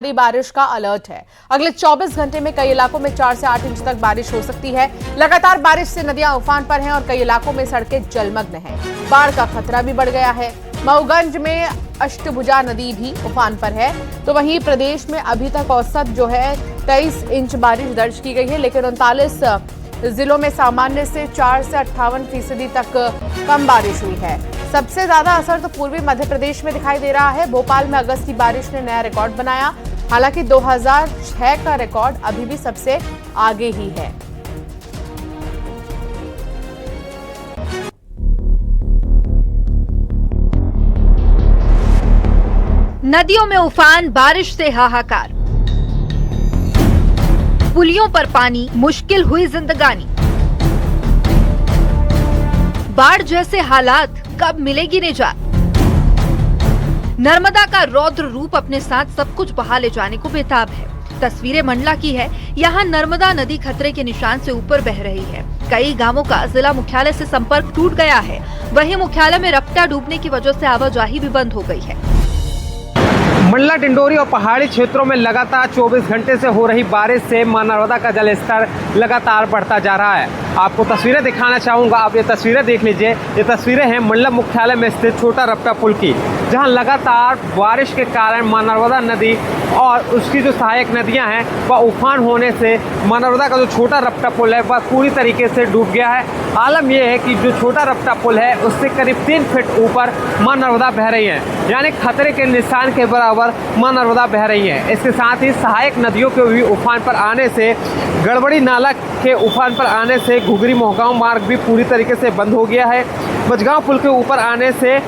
बारिश का अलर्ट है। अगले 24 घंटे में कई इलाकों में 4 से 8 इंच तक बारिश हो सकती है। लगातार बारिश से नदियां उफान पर हैं और कई इलाकों में सड़कें जलमग्न हैं। बाढ़ का खतरा भी बढ़ गया है। मऊगंज में अष्टभुजा नदी भी उफान पर है। तो वहीं प्रदेश में अभी तक औसत जो है 23 इंच बारिश दर्ज की गई है, लेकिन 39 जिलों में सामान्य से 4 से 58% तक कम बारिश हुई है। सबसे ज्यादा असर तो पूर्वी मध्य प्रदेश में दिखाई दे रहा है। भोपाल में अगस्त की बारिश ने नया रिकॉर्ड बनाया। हालांकि 2006 का रिकॉर्ड अभी भी सबसे आगे ही है। नदियों में उफान, बारिश से हाहाकार, पुलियों पर पानी, मुश्किल हुई जिंदगानी। बाढ़ जैसे हालात, कब मिलेगी निजात? नर्मदा का रौद्र रूप अपने साथ सब कुछ बहा ले जाने को बेताब है। तस्वीरें मंडला की है। यहाँ नर्मदा नदी खतरे के निशान से ऊपर बह रही है। कई गांवों का जिला मुख्यालय से संपर्क टूट गया है। वहीं मुख्यालय में रपटा डूबने की वजह से आवाजाही भी बंद हो गई है। मंडला, डिंडोरी और पहाड़ी क्षेत्रों में लगातार 24 घंटे से हो रही बारिश से मां नर्मदा का जल स्तर लगातार बढ़ता जा रहा है। आपको तस्वीरें दिखाना चाहूँगा। आप ये तस्वीरें देख लीजिए। ये तस्वीरें हैं मंडला मुख्यालय में स्थित छोटा रपटा पुल की, जहां लगातार बारिश के कारण मां नर्मदा नदी और उसकी जो सहायक नदियां हैं वह उफान होने से मां नर्मदा का जो छोटा रपटा पुल है वह पूरी तरीके से डूब गया है। आलम यह है कि जो छोटा रपटा पुल है उससे करीब 3 फीट ऊपर मां नर्मदा बह रही है, यानी खतरे के निशान के बराबर मां नर्मदा बह रही है। इसके साथ ही सहायक नदियों के भी उफान पर आने से, गड़बड़ी नाला के उफान पर आने से घुघरी मोहगांव मार्ग भी पूरी तरीके से बंद हो गया है। बजगांव पुल के ऊपर आने से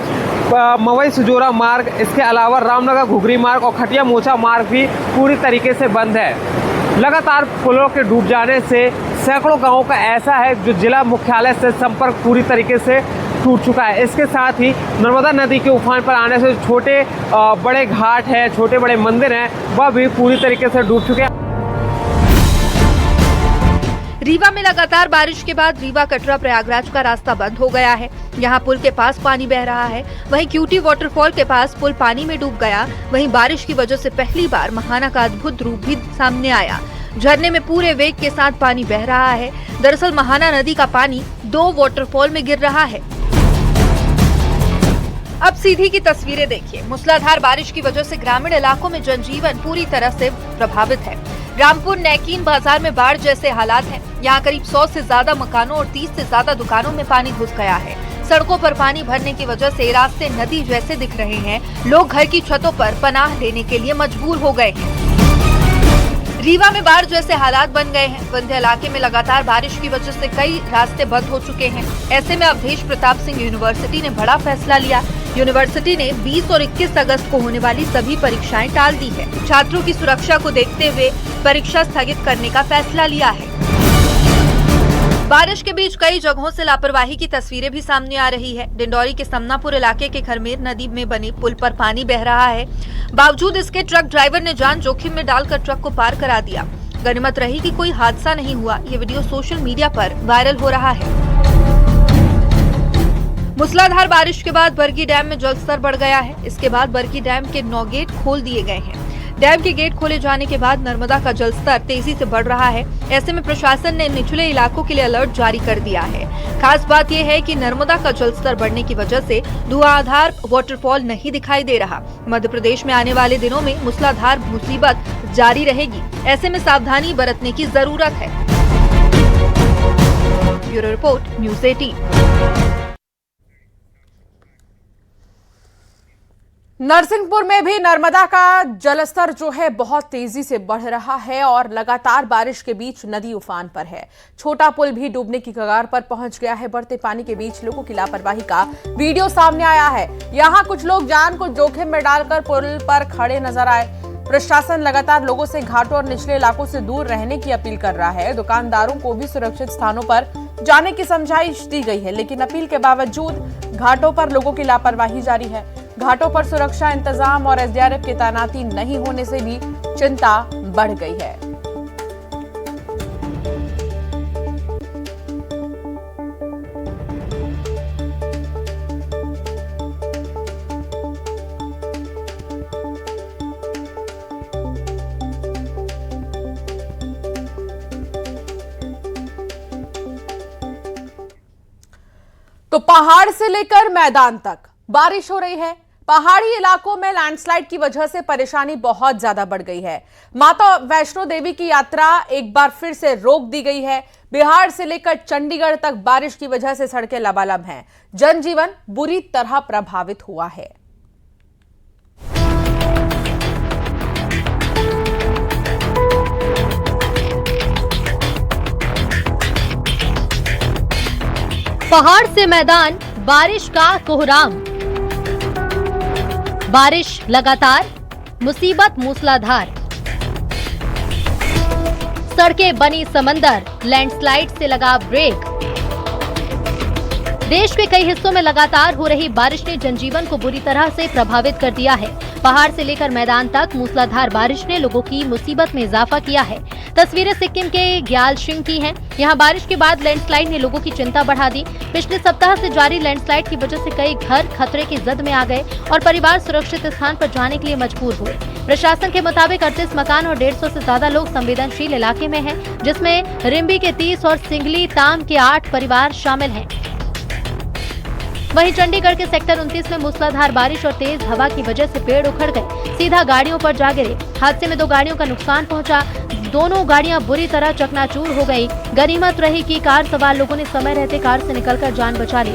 मवई सुजोरा मार्ग, इसके अलावा रामनगर घुघरी मार्ग और खटिया मोचा मार्ग भी पूरी तरीके से बंद है। लगातार पुलों के डूब जाने से सैकड़ों गांवों का ऐसा है जो जिला मुख्यालय से संपर्क पूरी तरीके से टूट चुका है। इसके साथ ही नर्मदा नदी के उफान पर आने से छोटे बड़े घाट हैं, छोटे बड़े मंदिर हैं, वह भी पूरी तरीके से डूब चुके हैं। रीवा में लगातार बारिश के बाद रीवा कटरा प्रयागराज का रास्ता बंद हो गया है। यहाँ पुल के पास पानी बह रहा है। वहीं क्यूटी वाटरफॉल के पास पुल पानी में डूब गया। वहीं बारिश की वजह से पहली बार महाना का अद्भुत रूप भी सामने आया। झरने में पूरे वेग के साथ पानी बह रहा है। दरअसल महाना नदी का पानी 2 वाटरफॉल में गिर रहा है। अब सीधी की तस्वीरें देखिए। मूसलाधार बारिश की वजह से ग्रामीण इलाकों में जनजीवन पूरी तरह से प्रभावित है। रामपुर नैकीन बाजार में बाढ़ जैसे हालात हैं। यहाँ करीब 100 से ज्यादा मकानों और 30 से ज्यादा दुकानों में पानी घुस गया है। सड़कों पर पानी भरने की वजह से रास्ते नदी जैसे दिख रहे हैं। लोग घर की छतों पर पनाह लेने के लिए मजबूर हो गए हैं। रीवा में बाढ़ जैसे हालात बन गए हैं। विंध्य इलाके में लगातार बारिश की वजह से कई रास्ते बंद हो चुके हैं। ऐसे में अवधेश प्रताप सिंह यूनिवर्सिटी ने बड़ा फैसला लिया। यूनिवर्सिटी ने 20 और 21 अगस्त को होने वाली सभी परीक्षाएं टाल दी है। छात्रों की सुरक्षा को देखते हुए परीक्षा स्थगित करने का फैसला लिया है। बारिश के बीच कई जगहों से लापरवाही की तस्वीरें भी सामने आ रही है। डिंडौरी के समनापुर इलाके के खरमेर नदी में बने पुल पर पानी बह रहा है। बावजूद इसके ट्रक ड्राइवर ने जान जोखिम में डालकर ट्रक को पार करा दिया। गनीमत रही कि कोई हादसा नहीं हुआ। ये वीडियो सोशल मीडिया पर वायरल हो रहा है। मूसलाधार बारिश के बाद बरगी डैम में जलस्तर बढ़ गया है। इसके बाद बरगी डैम के 9 गेट खोल दिए गए हैं। डैम के गेट खोले जाने के बाद नर्मदा का जलस्तर तेजी से बढ़ रहा है। ऐसे में प्रशासन ने निचले इलाकों के लिए अलर्ट जारी कर दिया है। खास बात यह है कि नर्मदा का जलस्तर बढ़ने की वजह से धुआंधार वाटरफॉल नहीं दिखाई दे रहा। मध्य प्रदेश में आने वाले दिनों में मूसलाधार मुसीबत जारी रहेगी। ऐसे में सावधानी बरतने की जरूरत है। Bureau report, news 18। नरसिंहपुर में भी नर्मदा का जलस्तर जो है बहुत तेजी से बढ़ रहा है और लगातार बारिश के बीच नदी उफान पर है। छोटा पुल भी डूबने की कगार पर पहुंच गया है। बढ़ते पानी के बीच लोगों की लापरवाही का वीडियो सामने आया है। यहां कुछ लोग जान को जोखिम में डालकर पुल पर खड़े नजर आए। प्रशासन लगातार लोगों से घाटों और निचले इलाकों से दूर रहने की अपील कर रहा है। दुकानदारों को भी सुरक्षित स्थानों पर जाने की समझाइश दी गई है, लेकिन अपील के बावजूद घाटों पर लोगों की लापरवाही जारी है। घाटों पर सुरक्षा इंतजाम और एसडीआरएफ की तैनाती नहीं होने से भी चिंता बढ़ गई है। तो पहाड़ से लेकर मैदान तक बारिश हो रही है। पहाड़ी इलाकों में लैंडस्लाइड की वजह से परेशानी बहुत ज्यादा बढ़ गई है। माता वैष्णो देवी की यात्रा एक बार फिर से रोक दी गई है। बिहार से लेकर चंडीगढ़ तक बारिश की वजह से सड़कें लबालब हैं। जनजीवन बुरी तरह प्रभावित हुआ है। पहाड़ से मैदान, बारिश का कोहराम। बारिश लगातार, मुसीबत मूसलाधार। सड़कें बनी समंदर, लैंडस्लाइड से लगा ब्रेक। देश के कई हिस्सों में लगातार हो रही बारिश ने जनजीवन को बुरी तरह से प्रभावित कर दिया है। पहाड़ से लेकर मैदान तक मूसलाधार बारिश ने लोगों की मुसीबत में इजाफा किया है। तस्वीरें सिक्किम के ग्यालशिंग की हैं। यहां बारिश के बाद लैंडस्लाइड ने लोगों की चिंता बढ़ा दी। पिछले सप्ताह से जारी लैंडस्लाइड की वजह से कई घर खतरे की जद में आ गए और परिवार सुरक्षित स्थान पर जाने के लिए मजबूर हुए। प्रशासन के मुताबिक 38 मकान और 150 से ज्यादा लोग संवेदनशील इलाके में हैं, जिसमें रिम्बी के 30 और सिंगली ताम के 8 परिवार शामिल हैं। वहीं चंडीगढ़ के सेक्टर 29 में मूसलाधार बारिश और तेज हवा की वजह से पेड़ उखड़ गए, सीधा गाड़ियों पर जा गिरे। हादसे में 2 गाड़ियों का नुकसान पहुंचा। दोनों गाड़ियां बुरी तरह चकनाचूर हो गई। गनीमत रही कि कार सवार लोगों ने समय रहते कार से निकलकर जान बचा ली।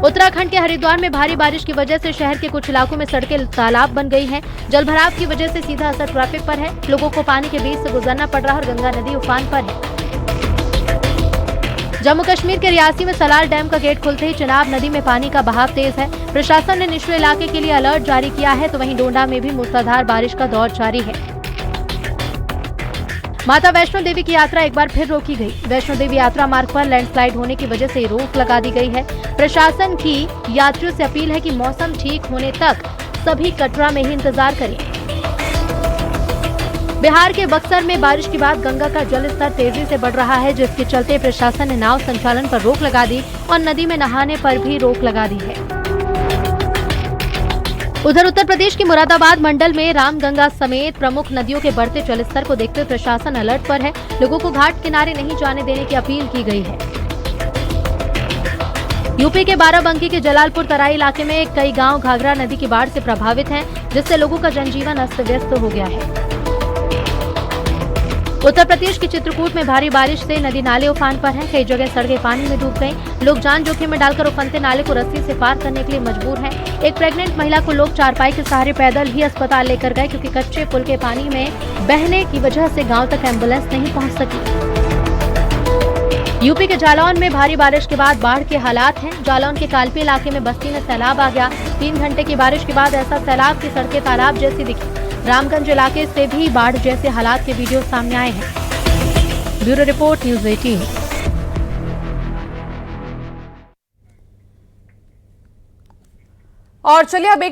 उत्तराखंड के हरिद्वार में भारी बारिश की वजह से शहर के कुछ इलाकों में सड़कें तालाब बन गई हैं। जलभराव की वजह से सीधा असर ट्रैफिक पर है। लोगों को पानी के बीच से गुजरना पड़ रहा और गंगा नदी उफान पर है। जम्मू कश्मीर के रियासी में सलाल डैम का गेट खुलते ही चिनाब नदी में पानी का बहाव तेज है। प्रशासन ने निचले इलाके के लिए अलर्ट जारी किया है, तो वहीं डोडा में भी मूसलाधार बारिश का दौर जारी है। माता वैष्णो देवी की यात्रा एक बार फिर रोकी गई। वैष्णो देवी यात्रा मार्ग पर लैंडस्लाइड होने की वजह से रोक लगा दी गई है। प्रशासन की यात्रियों से अपील है कि मौसम ठीक होने तक सभी कटरा में ही इंतजार करें। बिहार के बक्सर में बारिश के बाद गंगा का जलस्तर तेजी से बढ़ रहा है, जिसके चलते प्रशासन ने नाव संचालन पर रोक लगा दी और नदी में नहाने पर भी रोक लगा दी है। उधर उत्तर प्रदेश के मुरादाबाद मंडल में रामगंगा समेत प्रमुख नदियों के बढ़ते जलस्तर को देखते हुए प्रशासन अलर्ट पर है। लोगों को घाट किनारे नहीं जाने देने की अपील की गई है। यूपी के बाराबंकी के जलालपुर तराई इलाके में कई गांव घाघरा नदी की बाढ़ से प्रभावित हैं, जिससे लोगों का जनजीवन अस्त व्यस्त हो गया है। उत्तर प्रदेश के चित्रकूट में भारी बारिश से नदी नाले उफान पर हैं। कई जगह सड़कें पानी में डूब गईं। लोग जान जोखिम में डालकर उफनते नाले को रस्सी से पार करने के लिए मजबूर हैं। एक प्रेग्नेंट महिला को लोग चारपाई के सहारे पैदल ही अस्पताल लेकर गए, क्योंकि कच्चे पुल के पानी में बहने की वजह से गांव तक एम्बुलेंस नहीं पहुंच सकी। यूपी के जालौन में भारी बारिश के बाद बाढ़ के हालात हैं। जालौन के कालपी इलाके में बस्ती में सैलाब आ गया। 3 घंटे की बारिश के बाद ऐसा सैलाब की सड़कें तालाब जैसी दिखी। रामगंज इलाके से भी बाढ़ जैसे हालात के वीडियो सामने आए हैं। Bureau report, news 18। और चलिए अब एक